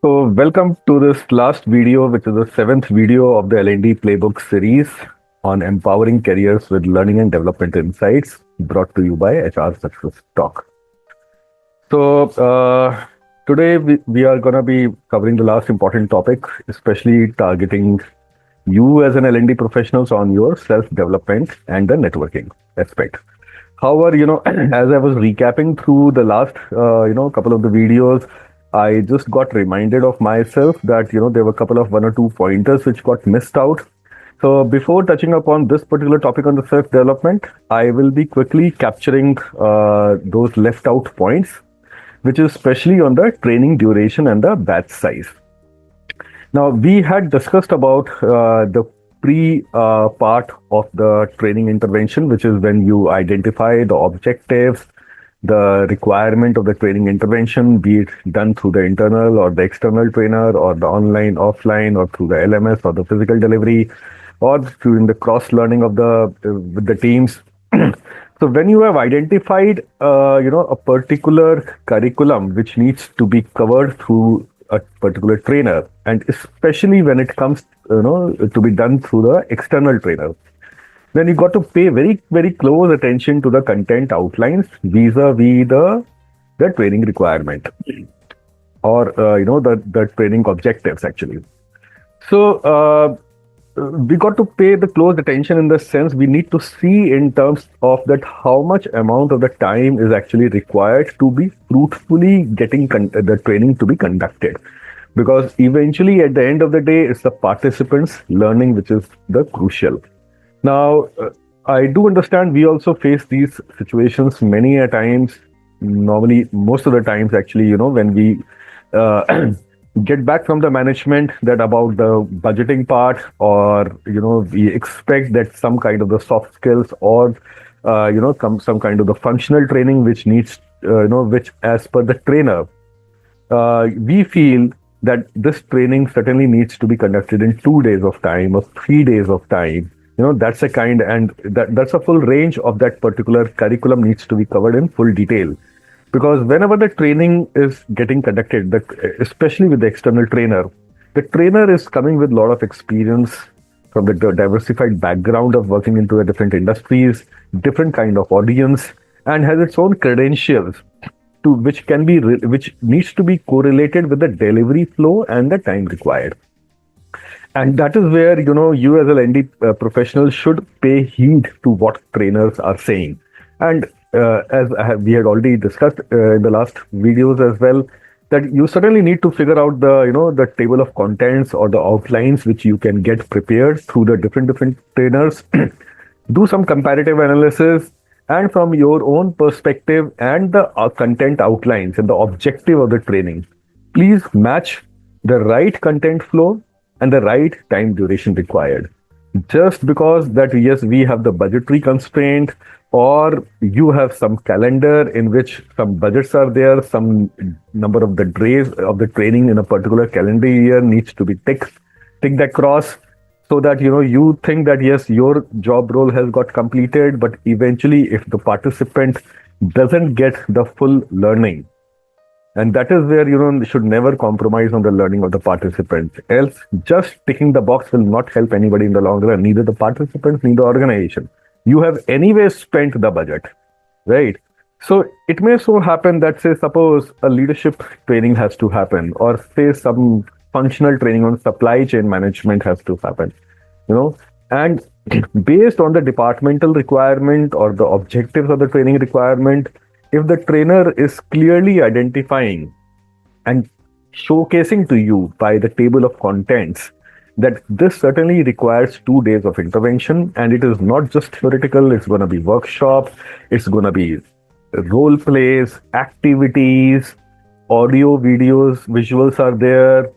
Welcome to this last video, which is the seventh video of the L&D Playbook series on empowering careers with learning and development insights, brought to you by HR Success Talk. So, today we are going to be covering the last important topic, especially targeting you as an L&D professionals on your self-development and the networking aspect. However, as I was recapping through the last, couple of the videos, I just got reminded of myself that, there were a couple of one or two pointers which got missed out. So before touching upon this particular topic on the self-development, I will be quickly capturing those left out points, which is especially on the training duration and the batch size. Now, we had discussed about the part of the training intervention, which is when you identify the objectives, the requirement of the training intervention, be it done through the internal or the external trainer or the online, offline, or through the LMS or the physical delivery, or through the cross learning of the with the teams. So when you have identified, a particular curriculum which needs to be covered through a particular trainer, and especially when it comes, to be done through the external trainer, then you got to pay very, very close attention to the content outlines vis-a-vis the training requirement or, the training objectives actually. So, we got to pay the close attention in the sense we need to see in terms of that how much amount of the time is actually required to be fruitfully getting the training to be conducted. Because eventually at the end of the day, it's the participants learning which is the crucial. Now, I do understand we also face these situations many a times, normally most of the times actually, when we get back from the management that about the budgeting part, or, we expect that some kind of the soft skills or, some kind of the functional training which needs, which as per the trainer, we feel that this training certainly needs to be conducted in 2 days of time or 3 days of time. That's a kind, and that's a full range of that particular curriculum needs to be covered in full detail. Because whenever the training is getting conducted, especially with the external trainer, the trainer is coming with a lot of experience from the diversified background of working into a different industries, different kind of audience, and has its own credentials to which can be which needs to be correlated with the delivery flow and the time required. And that is where, you as a L&D professional should pay heed to what trainers are saying. And as we had already discussed in the last videos as well, that you certainly need to figure out the table of contents or the outlines which you can get prepared through the different trainers, do some comparative analysis, and from your own perspective and the content outlines and the objective of the training, please match the right content flow and the right time duration required. Just because that, yes, we have the budgetary constraint, or you have some calendar in which some budgets are there, some number of the days of the training in a particular calendar year needs to be ticked across, so that, you think that, yes, your job role has got completed, but eventually if the participant doesn't get the full learning, and that is where, should never compromise on the learning of the participants. Else, just ticking the box will not help anybody in the long run, neither the participants, neither the organization. You have anyway spent the budget, right? So it may so happen that, say, suppose a leadership training has to happen, or say some functional training on supply chain management has to happen, and based on the departmental requirement or the objectives of the training requirement, if the trainer is clearly identifying and showcasing to you by the table of contents that this certainly requires 2 days of intervention, and it is not just theoretical, it's going to be workshop, it's going to be role plays, activities, audio, videos, visuals are there,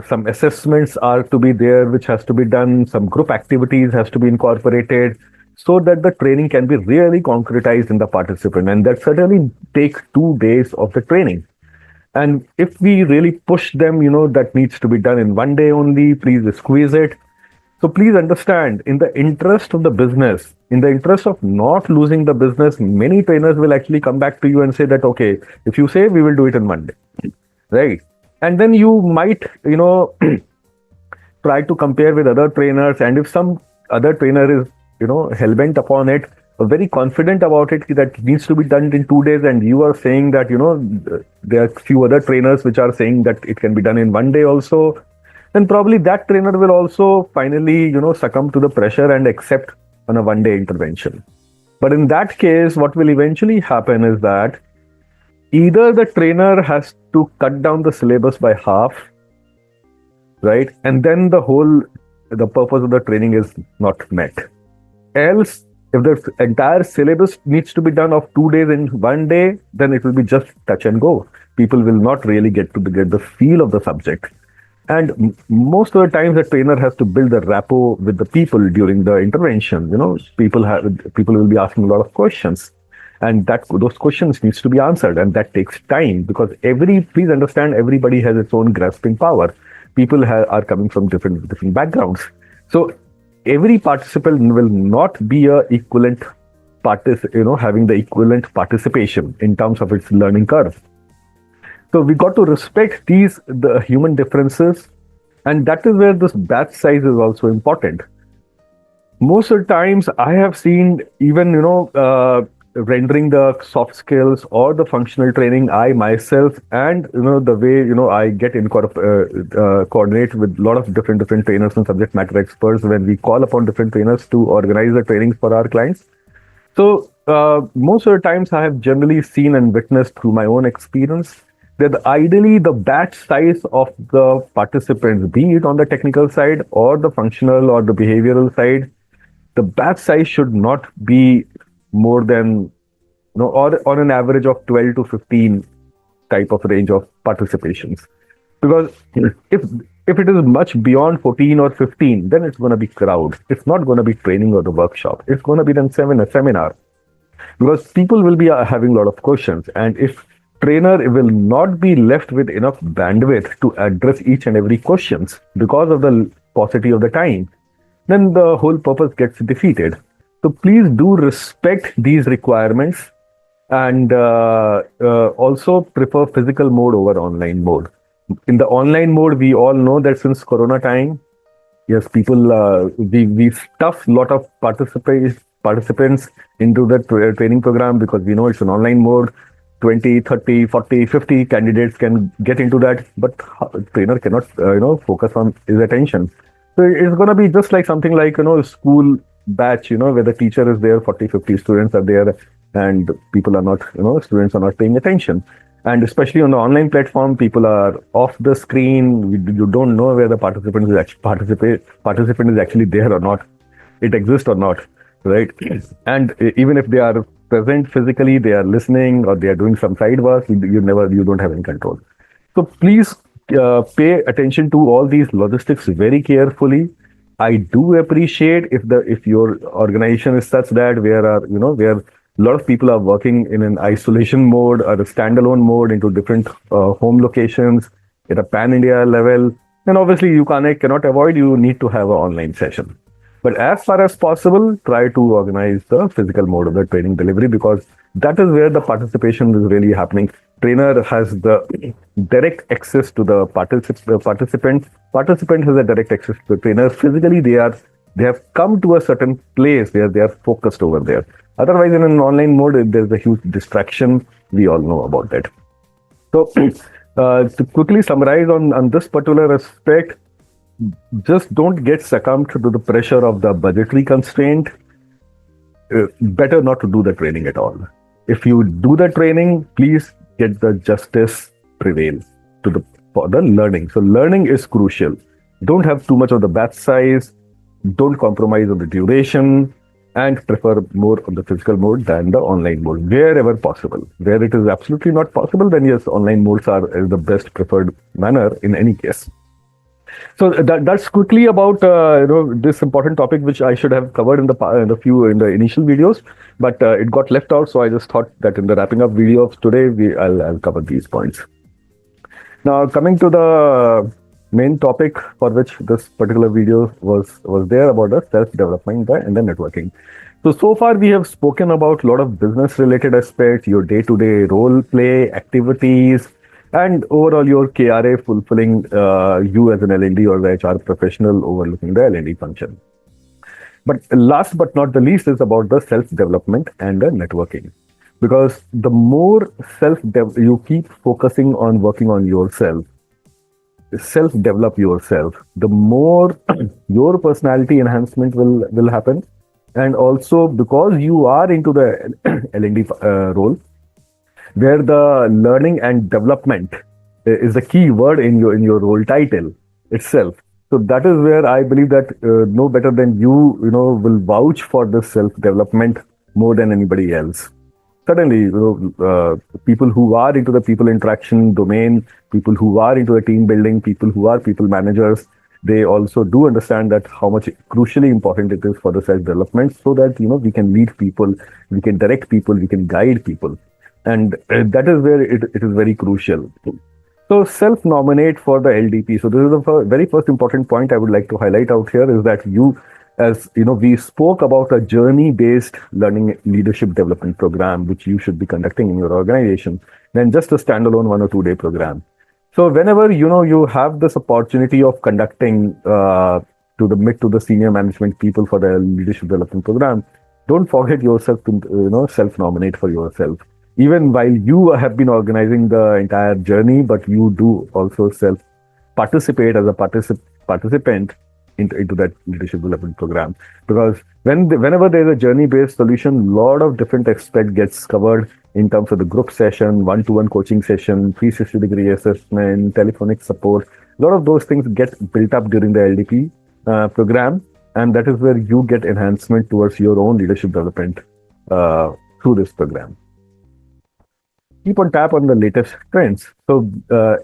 some assessments are to be there, which has to be done, some group activities has to be incorporated, so that the training can be really concretized in the participant. And that certainly takes 2 days of the training. And if we really push them, that needs to be done in 1 day only, please squeeze it. So please understand, in the interest of the business, in the interest of not losing the business, many trainers will actually come back to you and say that, okay, if you say we will do it in 1 day, right? And then you might, try to compare with other trainers, and if some other trainer is, hell-bent upon it, very confident about it, that it needs to be done in 2 days, and you are saying that, there are few other trainers which are saying that it can be done in 1 day also, then probably that trainer will also finally, succumb to the pressure and accept on a 1 day intervention. But in that case, what will eventually happen is that either the trainer has to cut down the syllabus by half, right? And then the purpose of the training is not met. Else, if the entire syllabus needs to be done of 2 days in 1 day, then it will be just touch and go. People will not really get the feel of the subject. And most of the times, the trainer has to build a rapport with the people during the intervention. People will be asking a lot of questions, and those questions needs to be answered, and that takes time, because please understand, everybody has its own grasping power. People are coming from different backgrounds, so every participant will not be a equivalent having the equivalent participation in terms of its learning curve. So we got to respect the human differences, and that is where this batch size is also important. Most of the times, I have seen, even rendering the soft skills or the functional training, I myself, and the way I get coordinate with a lot of different trainers and subject matter experts when we call upon different trainers to organize the trainings for our clients. So most of the times, I have generally seen and witnessed through my own experience that ideally the batch size of the participants, be it on the technical side or the functional or the behavioral side, the batch size should not be more than, or on an average of 12 to 15 type of range of participations. Because if it is much beyond 14 or 15, then it's going to be crowd. It's not going to be training or the workshop. It's going to be then a seminar. Because people will be having a lot of questions. And if trainer will not be left with enough bandwidth to address each and every questions because of the paucity of the time, then the whole purpose gets defeated. So please do respect these requirements, and also prefer physical mode over online mode. In the online mode, we all know that since Corona time, yes, we stuff lot of participants into the training program, because we know it's an online mode. 20, 30, 40, 50 candidates can get into that, but trainer cannot, focus on his attention. So it's going to be just like something like, school batch, where the teacher is there, 40, 50 students are there, and people are not, students are not paying attention. And especially on the online platform, people are off the screen. You don't know where the participant is actually there or not. It exists or not, right? And even if they are present physically, they are listening or they are doing some side work, you don't have any control. So please pay attention to all these logistics very carefully. I do appreciate if your organization is such that where a lot of people are working in an isolation mode or a standalone mode into different home locations at a pan-India level, then obviously you cannot avoid, you need to have an online session. But as far as possible, try to organize the physical mode of the training delivery, because that is where the participation is really happening. Trainer has the direct access to the participant. Participant has a direct access to the trainer. Physically, they have come to a certain place where they are focused over there. Otherwise, in an online mode, there's a huge distraction. We all know about that. So, to quickly summarize on this particular aspect, just don't get succumbed to the pressure of the budgetary constraint. Better not to do the training at all. If you do the training, please get the justice prevail for the learning. So learning is crucial. Don't have too much of the batch size. Don't compromise on the duration, and prefer more on the physical mode than the online mode wherever possible. Where it is absolutely not possible, then yes, online modes are the best preferred manner in any case. So that's quickly about this important topic, which I should have covered in the initial videos, but it got left out. So I just thought that in the wrapping up video of today, I'll cover these points. Now coming to the main topic for which this particular video was there, about the self-development and the networking. So far we have spoken about a lot of business related aspects, your day-to-day role play activities, and overall your KRA fulfilling you as an L&D or the HR professional overlooking the L&D function. But last but not the least is about the self-development and the networking. Because the more you keep focusing on working on yourself, self-develop yourself, the more your personality enhancement will happen. And also because you are into the L&D role, where the learning and development is the key word in your role title itself. So that is where I believe that no better than you will vouch for this self development more than anybody else. Certainly, people who are into the people interaction domain, people who are into the team building, people who are people managers, they also do understand that how much crucially important it is for the self development, so that we can lead people, we can direct people, we can guide people, and that is where it is very crucial. So self-nominate for the LDP. So this is the very first important point I would like to highlight out here, is that we spoke about a journey-based learning leadership development program, which you should be conducting in your organization, than just a standalone 1 or 2 day program. So whenever you have this opportunity of conducting to the mid to the senior management people for the leadership development program, don't forget yourself to self-nominate for yourself. Even while you have been organizing the entire journey, but you do also self participate as a participant into that leadership development program. Because whenever there's a journey based solution, a lot of different aspects gets covered in terms of the group session, one-to-one coaching session, 360-degree assessment, telephonic support. A lot of those things get built up during the LDP program, and that is where you get enhancement towards your own leadership development through this program. Keep on tap on the latest trends. So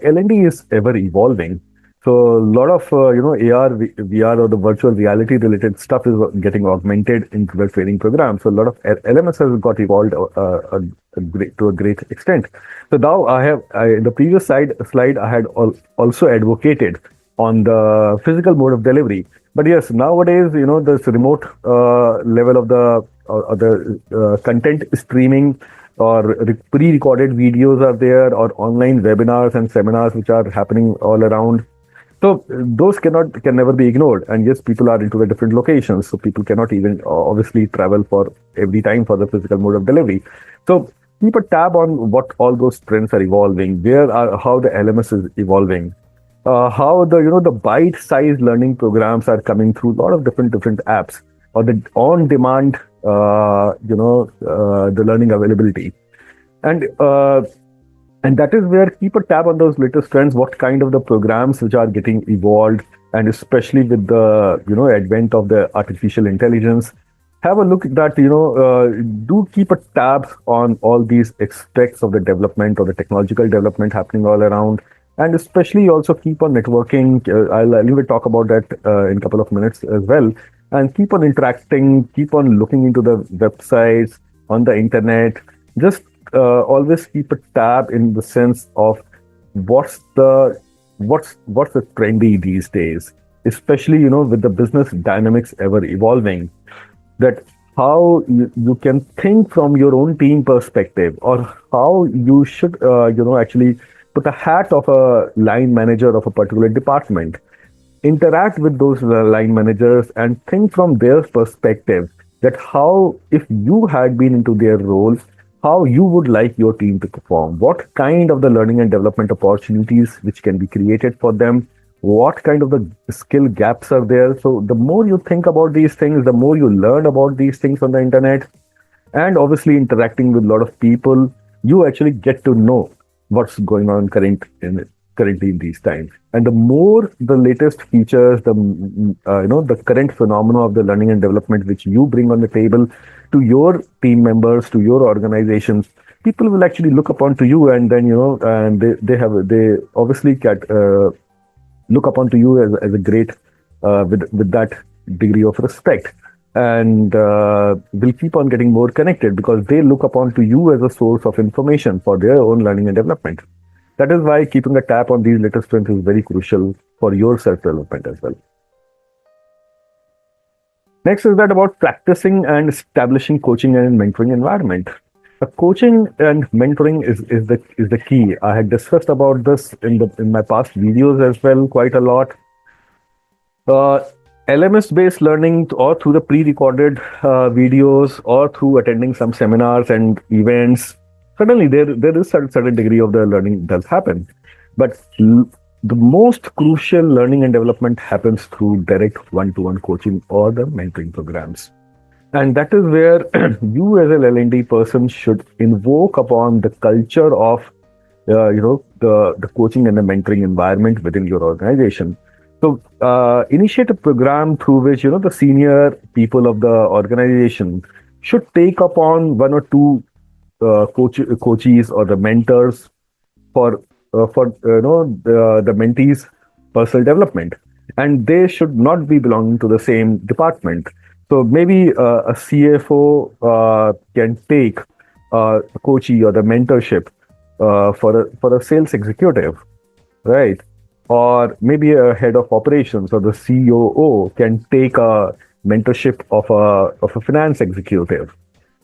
L&D is ever evolving. So a lot of AR, VR, or the virtual reality related stuff is getting augmented into the training program. So a lot of LMS has got evolved to a great extent. So now in the previous slide I had also advocated on the physical mode of delivery. But yes, nowadays this remote level of the content streaming, or pre-recorded videos are there, or online webinars and seminars which are happening all around. So those can never be ignored. And yes, people are into the different locations, so people cannot even obviously travel for every time for the physical mode of delivery. So keep a tab on what all those trends are evolving, how the LMS is evolving, how the bite-sized learning programs are coming through a lot of different apps, or the on-demand the learning availability, and that is where keep a tab on those latest trends, what kind of the programs which are getting evolved, and especially with the advent of the artificial intelligence. Have a look at that. Do keep a tab on all these aspects of the development or the technological development happening all around, and especially also keep on networking. I'll talk about that in a couple of minutes as well. And keep on interacting, keep on looking into the websites on the internet. Just always keep a tab in the sense of what's the trendy these days, especially with the business dynamics ever evolving. That how you can think from your own team perspective, or how you should actually put a hat of a line manager of a particular department, interact with those line managers and think from their perspective, that how, if you had been into their roles, how you would like your team to perform, what kind of the learning and development opportunities which can be created for them, what kind of the skill gaps are there. So the more you think about these things, the more you learn about these things on the internet, and obviously interacting with a lot of people, you actually get to know what's going on currently in these times. And the more the latest features, the current phenomena of the learning and development which you bring on the table to your team members, to your organizations, people will actually look upon to you, and then and they obviously look upon to you as a great with that degree of respect, and will keep on getting more connected, because they look upon to you as a source of information for their own learning and development. That is why keeping a tap on these latest trends is very crucial for your self-development as well. Next is that about practicing and establishing coaching and mentoring environment. Coaching and mentoring is the key. I had discussed about this in my past videos as well quite a lot. uh, LMS based learning, or through the pre-recorded videos, or through attending some seminars and events, certainly there is a certain degree of the learning does happen. But the most crucial learning and development happens through direct one-to-one coaching or the mentoring programs. And that is where you as an L&D person should invoke upon the culture of the coaching and the mentoring environment within your organization. So initiate a program through which the senior people of the organization should take upon one or two coaches or the mentors for the mentees personal development, and they should not be belonging to the same department. So maybe a CFO can take a coachee or the mentorship for a sales executive, right? Or maybe a head of operations or the COO can take a mentorship of a finance executive,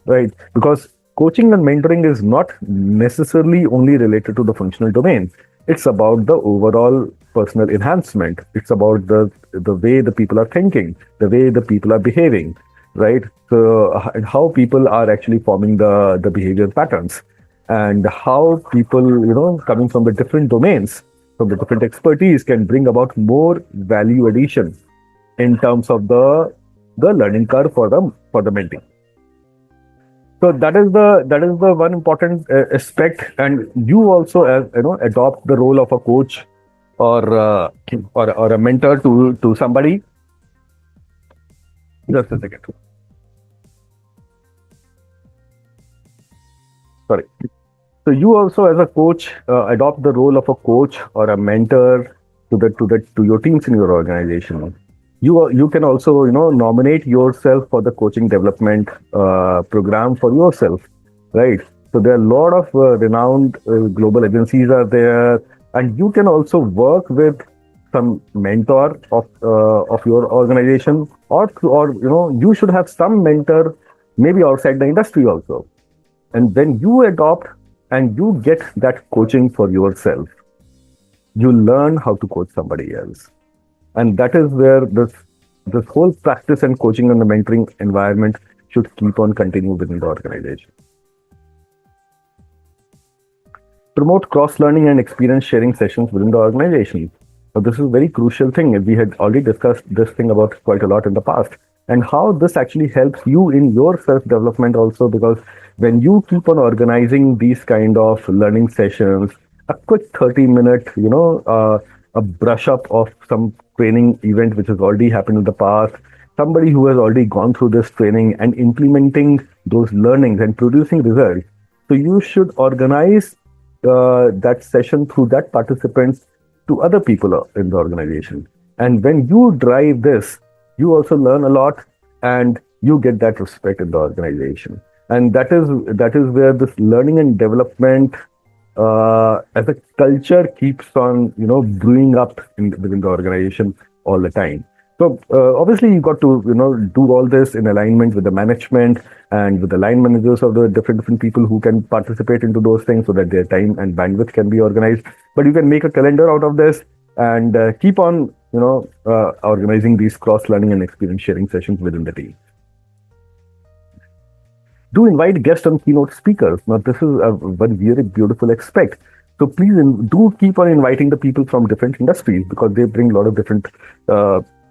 right? Because coaching and mentoring is not necessarily only related to the functional domain. It's about the overall personal enhancement. It's about the way the people are thinking, the way the people are behaving, right? So and how people are actually forming the behavior patterns, and how people coming from the different domains, from the different expertise, can bring about more value addition in terms of the learning curve for the mentee. So that is the one important aspect. And you also, as adopt the role of a coach or a mentor to somebody. Just a second. Sorry. So you also, as a coach, adopt the role of a coach or a mentor to your teams in your organization. You can also nominate yourself for the coaching development program for yourself, right? So there are a lot of renowned global agencies are there, and you can also work with some mentor of your organization, or you should have some mentor maybe outside the industry also. And when you adopt and you get that coaching for yourself, you learn how to coach somebody else. And that is where this whole practice and coaching and the mentoring environment should keep on continuing within the organization. Promote cross learning and experience sharing sessions within the organization. So this is a very crucial thing. We had already discussed this thing about quite a lot in the past, and how this actually helps you in your self development also. Because when you keep on organizing these kind of learning sessions, a quick 30-minute a brush up of some training event which has already happened in the past, somebody who has already gone through this training and implementing those learnings and producing results. So you should organize that session through that participants to other people in the organization. And when you drive this, you also learn a lot, and you get that respect in the organization. And that is where this learning and development as a culture keeps on brewing up within the organization all the time. So obviously you got to do all this in alignment with the management and with the line managers of the different people who can participate into those things, so that their time and bandwidth can be organized. But you can make a calendar out of this, and keep on organizing these cross learning and experience sharing sessions within the team. Do invite guests and keynote speakers. Now, this is a one very beautiful aspect. So please do keep on inviting the people from different industries, because they bring a lot of different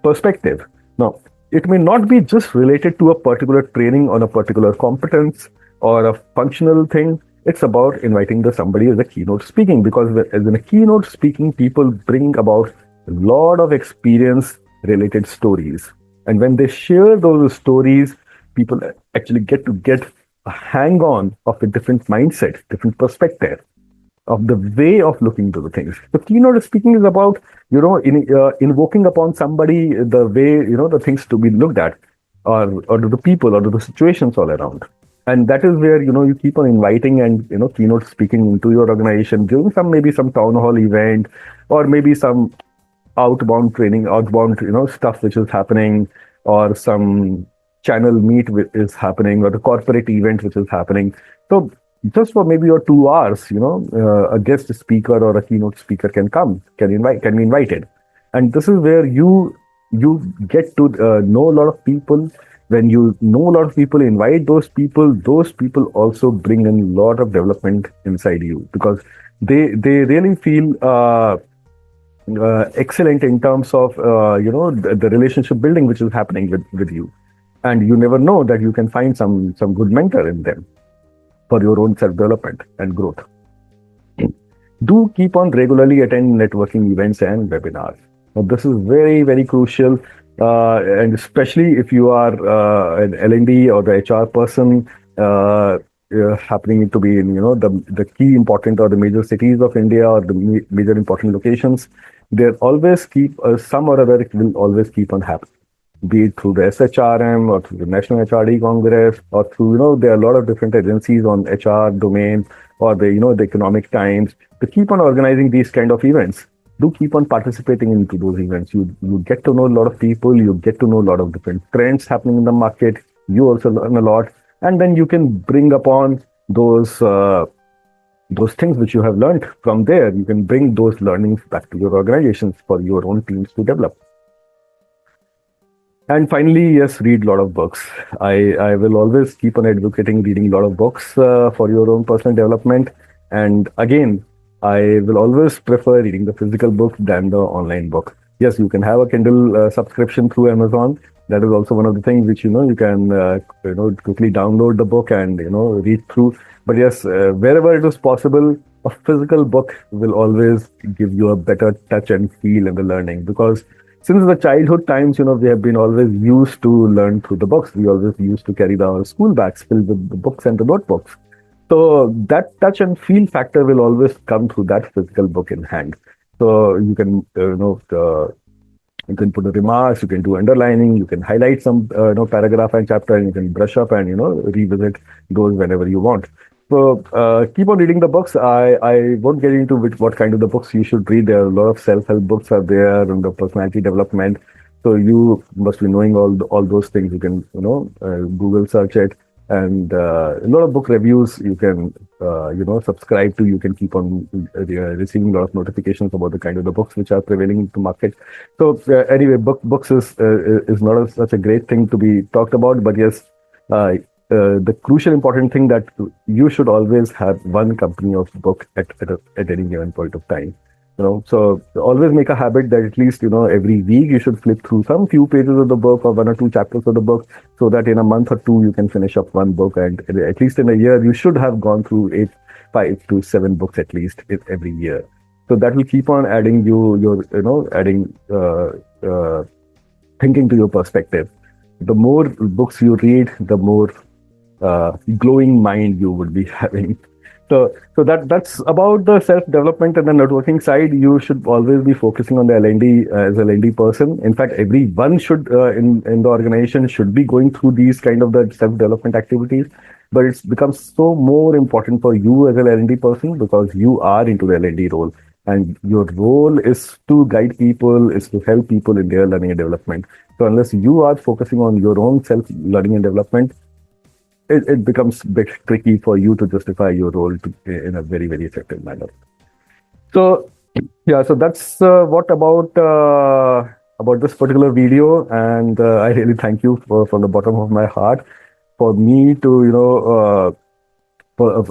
perspective. Now, it may not be just related to a particular training on a particular competence or a functional thing. It's about inviting somebody as a keynote speaking, because as in a keynote speaking, people bring about a lot of experience related stories. And when they share those stories, people actually get a hang on of a different mindset, different perspective of the way of looking to the things. So keynote speaking is about invoking upon somebody the way the things to be looked at, or to the people or to the situations all around. And that is where you keep on inviting and keynote speaking into your organization during maybe some town hall event, or maybe some outbound training, outbound stuff which is happening, or some channel meet is happening, or the corporate event which is happening. So just for maybe or 2 hours, a guest speaker or a keynote speaker can be invited, and this is where you get to know a lot of people. When you know a lot of people, invite those people also bring in a lot of development inside you, because they really feel excellent in terms of the relationship building which is happening with you, and you never know that you can find some good mentor in them for your own self development and growth. Do keep on regularly attend networking events and webinars. Now, this is very crucial, and especially if you are an L&D or the HR person, happening to be in the key important or the major cities of India, or the major important locations. There always keep some or other, it will always keep on happening, be it through the SHRM or through the National HRD Congress, or through, there are a lot of different agencies on HR domain, or the Economic Times, to keep on organizing these kind of events. Do keep on participating into those events. You get to know a lot of people, you get to know a lot of different trends happening in the market, you also learn a lot, and then you can bring upon those things which you have learned from there. You can bring those learnings back to your organizations for your own teams to develop. And finally, yes, read a lot of books. I will always keep on advocating reading a lot of books for your own personal development. And again, I will always prefer reading the physical book than the online book. Yes, you can have a Kindle subscription through Amazon. That is also one of the things which you can quickly download the book and read through. But yes, wherever it is possible, a physical book will always give you a better touch and feel in the learning, because since the childhood times, we have been always used to learn through the books. We always used to carry our school bags filled with the books and the notebooks. So that touch and feel factor will always come through that physical book in hand. So you can, you can put the remarks, you can do underlining, you can highlight some, paragraph and chapter, and you can brush up and, revisit those whenever you want. So keep on reading the books. I won't get into what kind of the books you should read. There are a lot of self-help books are there, and the personality development. So you must be knowing all those things. You can Google search it, and a lot of book reviews you can subscribe to. You can keep on receiving a lot of notifications about the kind of the books which are prevailing in the market. So anyway, books is not such a great thing to be talked about, but yes. The crucial important thing that you should always have one company of book at any given point of time. So always make a habit that at least every week you should flip through some few pages of the book or one or two chapters of the book, so that in a month or two you can finish up one book, and at least in a year you should have gone through 5 to 7 books at least every year. So that will keep on adding adding thinking to your perspective. The more books you read, the more glowing mind you would be having. So that's about the self-development and the networking side. You should always be focusing on the L&D as a L&D person. In fact, everyone should in the organization should be going through these kind of the self-development activities. But it's becomes so more important for you as a L&D person, because you are into the L&D role, and your role is to guide people, is to help people in their learning and development. So unless you are focusing on your own self-learning and development, it becomes a bit tricky for you to justify your role in a very effective manner. So yeah, so that's what about this particular video, and I really thank you from the bottom of my heart for me to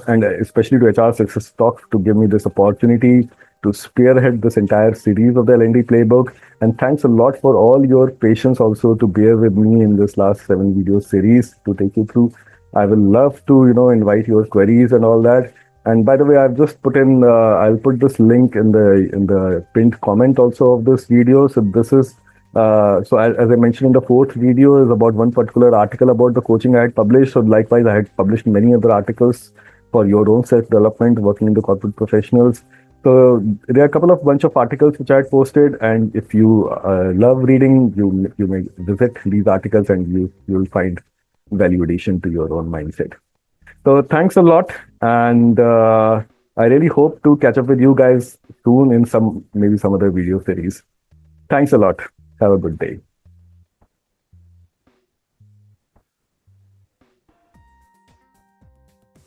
and especially to HR Success Talk to give me this opportunity to spearhead this entire series of the L&D Playbook. And thanks a lot for all your patience also to bear with me in this last 7 video series to take you through. I will love to, invite your queries and all that. And by the way, I've just put in, I'll put this link in the pinned comment also of this video. So this is, so as I mentioned in the 4th video is about one particular article about the coaching I had published. So likewise, I had published many other articles for your own self-development, working in the corporate professionals. So there are a couple of bunch of articles which I had posted, and if you love reading, you may visit these articles and you'll find value addition to your own mindset. So thanks a lot, and I really hope to catch up with you guys soon in maybe some other video series. Thanks a lot. Have a good day.